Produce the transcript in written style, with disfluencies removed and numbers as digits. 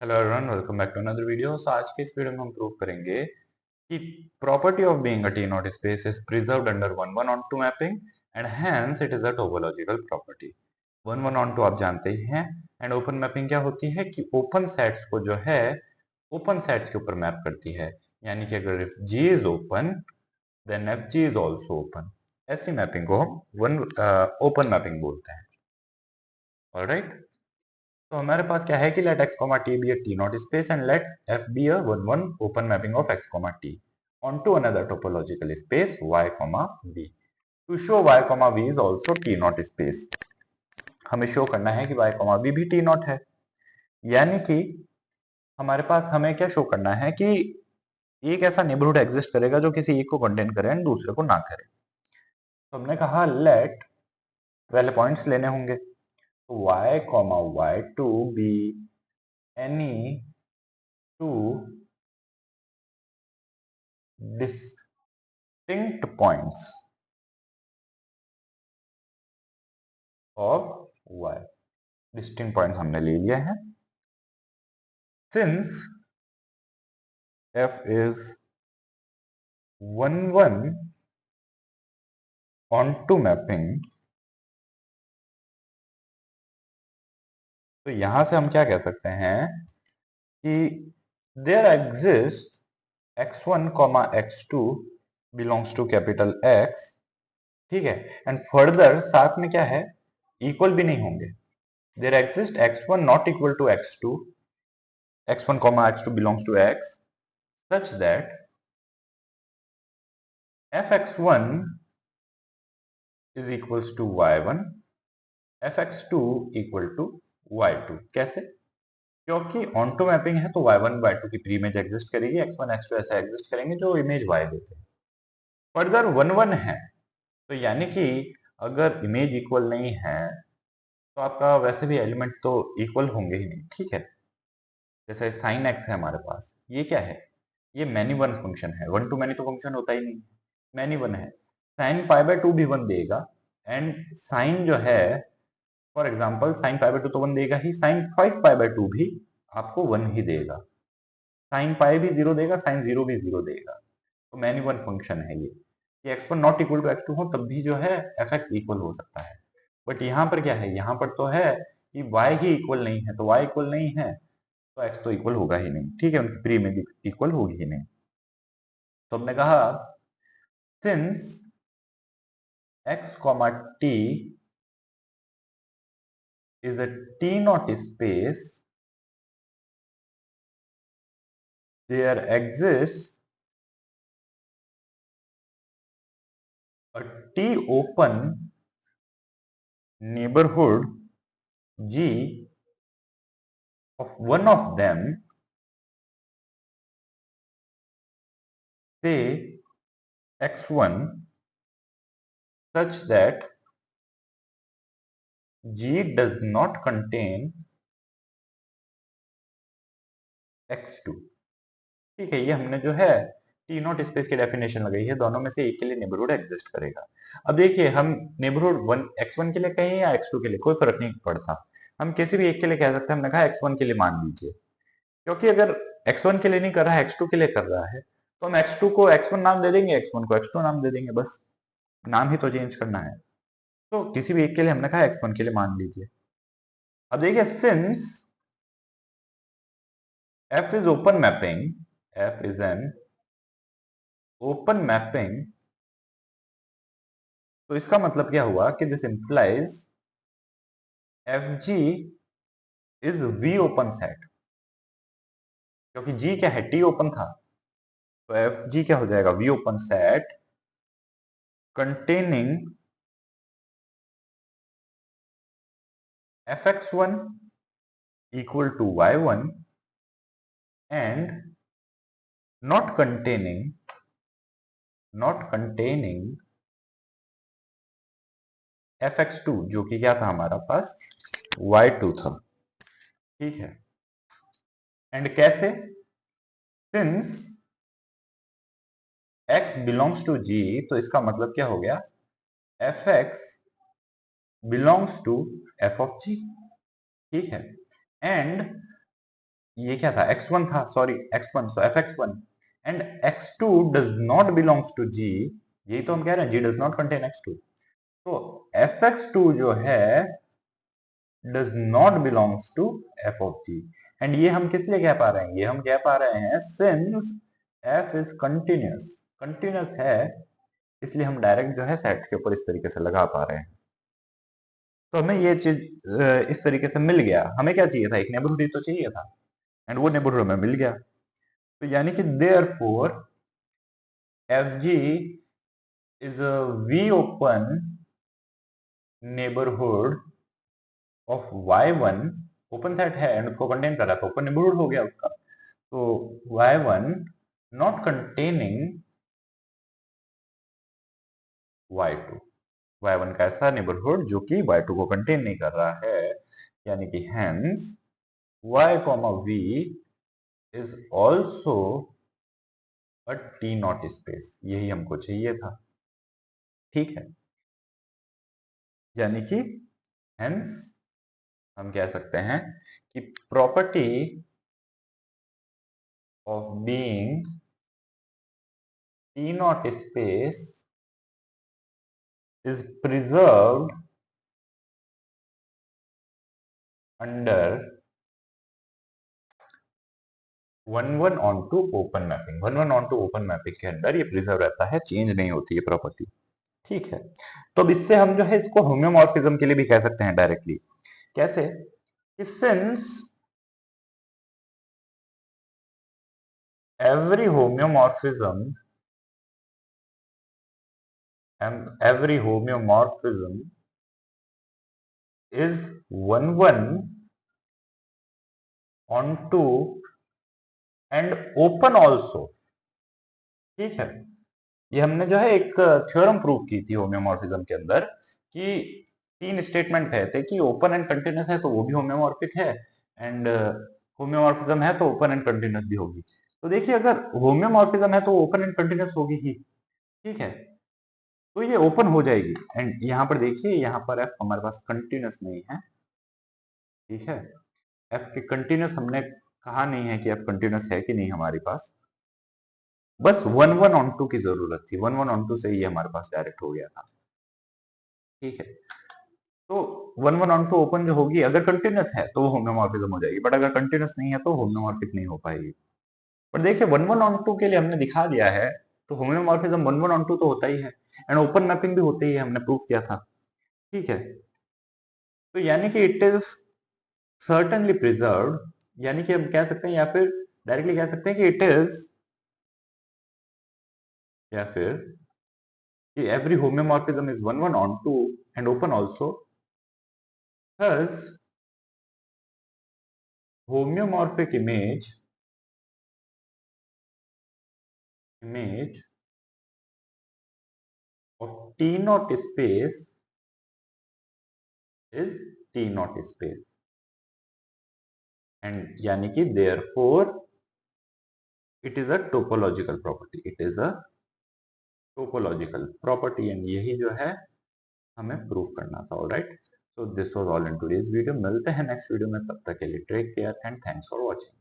Hello everyone, welcome back to another video. So आज के इस वीडियो में हम प्रूव करेंगे कि property of being a T naught space is preserved under 1-1-on-2 mapping and hence it is a topological property. 1-1-on-2 आप जानते ही हैं। एंड ओपन मैपिंग क्या होती है कि ओपन सेट्स को जो है ओपन सेट्स के ऊपर मैप करती है। यानी कि अगर if G is open then F G is also open. ऐसी मैपिंग को हम वन ओपन मैपिंग बोलते हैं। ऑलराइट, तो हमारे पास क्या है कि late x, t be a t not space and let f be a 1-1 open mapping of x, t onto another topological space y, v. To show y, v is also t not space, हमें show करना है कि y, v भी t not है। यानी कि हमारे पास हमें क्या शो करना है कि एक ऐसा नेबरहुड एग्जिस्ट करेगा जो किसी एक को कंटेन करे एंड दूसरे को ना करे। तो हमने कहा लेट, पहले पॉइंट्स लेने होंगे, y, y2 be any two distinct points of y। Distinct points हमने ले लिए हैं। Since f is 1-1 onto mapping, तो यहां से हम क्या कह सकते हैं कि there exist x1, x2 belongs to capital X। ठीक है, एंड फर्दर साथ में क्या है, इक्वल भी नहीं होंगे। There exist x1 not equal to x2, x1, x2 belongs to X such that fx1 is equals to y1, fx2 equal to y2। कैसे? क्योंकि ऑन्टो मैपिंग है तो y1 y2 की प्री इमेज एग्जिस्ट करेगी, x1 x2 ऐसा exist करेंगे जो image y देते हैं। फर्दर 1-1 है, तो यानी कि अगर इमेज इक्वल नहीं है तो आपका वैसे भी एलिमेंट तो इक्वल होंगे ही नहीं। ठीक है, जैसे साइन x है हमारे पास, ये क्या है, ये मैनी वन फंक्शन है। 1 to मैनी तो फंक्शन होता ही नहीं, मैनी वन है। साइन π/2 भी 1 देगा एंड साइन जो है, फॉर एग्जाम्पल साइन π/2 तो 1 देगा ही, साइन 5π/2 भी आपको 1 ही देगा। साइन पाई भी 0 देगा, साइन 0 भी 0 देगा। तो मैनी वन फंक्शन है ये कि x1 not equal to x2 हो तब भी जो है fx इक्वल हो सकता है। बट यहाँ पर क्या है, यहाँ पर तो है कि y ही इक्वल नहीं है, तो y इक्वल नहीं है तो x तो इक्वल होगा ही नहीं। ठीक है, उनकी प्री इमेज इक्वल होगी ही नहीं। तो हमने कहा since x, t is a t naught space, there exists a t open neighborhood G of one of them, say x1, such that G does not contain x2। ठीक है, ये हमने जो है टी नॉट स्पेस की definition लगाई है, दोनों में से एक के लिए नेबरहुड एग्जिस्ट करेगा। अब देखिए, हम नेबरहुड x1 के लिए कहें या x2 के लिए, कोई फर्क नहीं पड़ता, हम किसी भी एक के लिए कह सकते हैं। हमने कहा x1 के लिए मान लीजिए, क्योंकि अगर x1 के लिए नहीं कर रहा है, x2 के लिए कर रहा है, तो हम x2 को x1 नाम दे देंगे, x1 को x2 नाम दे देंगे, बस नाम ही तो चेंज करना है। तो किसी भी एक के लिए हमने कहा x1 के लिए मान लीजिए। अब देखिए, since f is open mapping, f is an open mapping, तो इसका मतलब क्या हुआ कि this implies fg is v open set. क्योंकि g क्या है, t ओपन था, तो fg क्या हो जाएगा, v open set containing fx1 equal to y1 and not containing fx2 जो कि क्या था हमारा पास, y2 था। ठीक है, एंड कैसे, since x belongs to g, तो इसका मतलब क्या हो गया, fx belongs to f of g। ठीक है, एंड ये क्या था, x1 था, sorry x1, so fx1 and x2 does not belongs to g, यही तो हम कह रहे हैं, g does not contain x2, तो fx2 जो है does not belongs to f of g, and ये हम किस लिए कह पा रहे हैं, ये हम कह पा रहे हैं since f is continuous, continuous है, इसलिए हम डायरेक्ट जो है सेट के ऊपर इस तरीके से लगा पा रहे हैं। तो हमें ये चीज इस तरीके से मिल गया, हमें क्या चाहिए था, एक नेबरहुड ही तो चाहिए था, एंड वो नेबरहुड हमें मिल गया। तो यानी कि therefore fg is a v open neighbourhood of y1, open set है एंड उसको कंटेन कर रहा था, ओपन नेबरहुड हो गया उसका, तो y1 not containing y2, y1 का ऐसा नेबरहुड जो कि y2 को कंटेन नहीं कर रहा है, यानी कि hence y, v is also a T naught space, यही हमको चाहिए था, ठीक है। यानी कि हेंस हम कह सकते हैं कि property of being T naught space is preserved under 1-1 onto open mapping, 1-1 onto open mapping के अंदर ये प्रिजर्व रहता है, चेंज नहीं होती है प्रॉपर्टी, ठीक है। तो अब इससे हम जो है इसको होम्योमॉर्फिज्म के लिए भी कह सकते हैं डायरेक्टली, कैसे, since every homeomorphism is 1-1 onto and open also, ठीक है। ये हमने जो है एक थ्योरम प्रूव की थी होम्योमॉर्फिज्म के अंदर कि तीन स्टेटमेंट कहे थे कि ओपन एंड कंटिन्यूअस है तो वो भी होम्योमॉर्फिक है, एंड होम्योमॉर्फिज्म है तो ओपन एंड कंटिन्यूअस भी होगी। तो देखिए अगर होम्योमॉर्फिज्म है तो ओपन एंड कंटिन्यूअस होगी ही, ठीक है, तो ये ओपन हो जाएगी, एंड यहाँ पर देखिए यहाँ पर एफ हमारे पास कंटिन्यूअस नहीं है, ठीक है, एफ के कंटिन्यूअस हमने कहा नहीं है कि एफ कंटिन्यूअस है कि नहीं हमारे पास, बस 1-1 ऑन टू की जरूरत थी, 1-1 ऑन टू से ये हमारे पास डायरेक्ट हो गया था, ठीक है। तो 1-1 ऑन टू ओपन जो होगी अगर कंटिन्यूअस है तो वो होम्योमॉर्फिज्म हो जाएगी, बट अगर कंटिन्यूअस नहीं है तो होम्योमॉर्फिक नहीं हो पाएगी। पर देखिए 1-1 ऑन टू के लिए हमने दिखा दिया है, तो होम्योमॉर्फिज्म 1-1 ऑन टू तो होता ही है, एंड ओपन मैपिंग भी होती है, हमने प्रूव किया था, ठीक है। तो यानी कि इट इज सर्टेनली प्रिजर्व्ड, यानी कि हम कह सकते हैं या फिर डायरेक्टली कह सकते हैं कि इट इज, या फिर कि every homeomorphism is 1-1 onto and open also, thus homeomorphic image of T naught space is T naught space, and यानी कि therefore it is a topological property, it is a topological property, and यही जो है हमें prove करना था, alright. So this was all in today's video, मिलते हैं नेक्स्ट वीडियो में, तब तक के लिए take care and thanks for watching.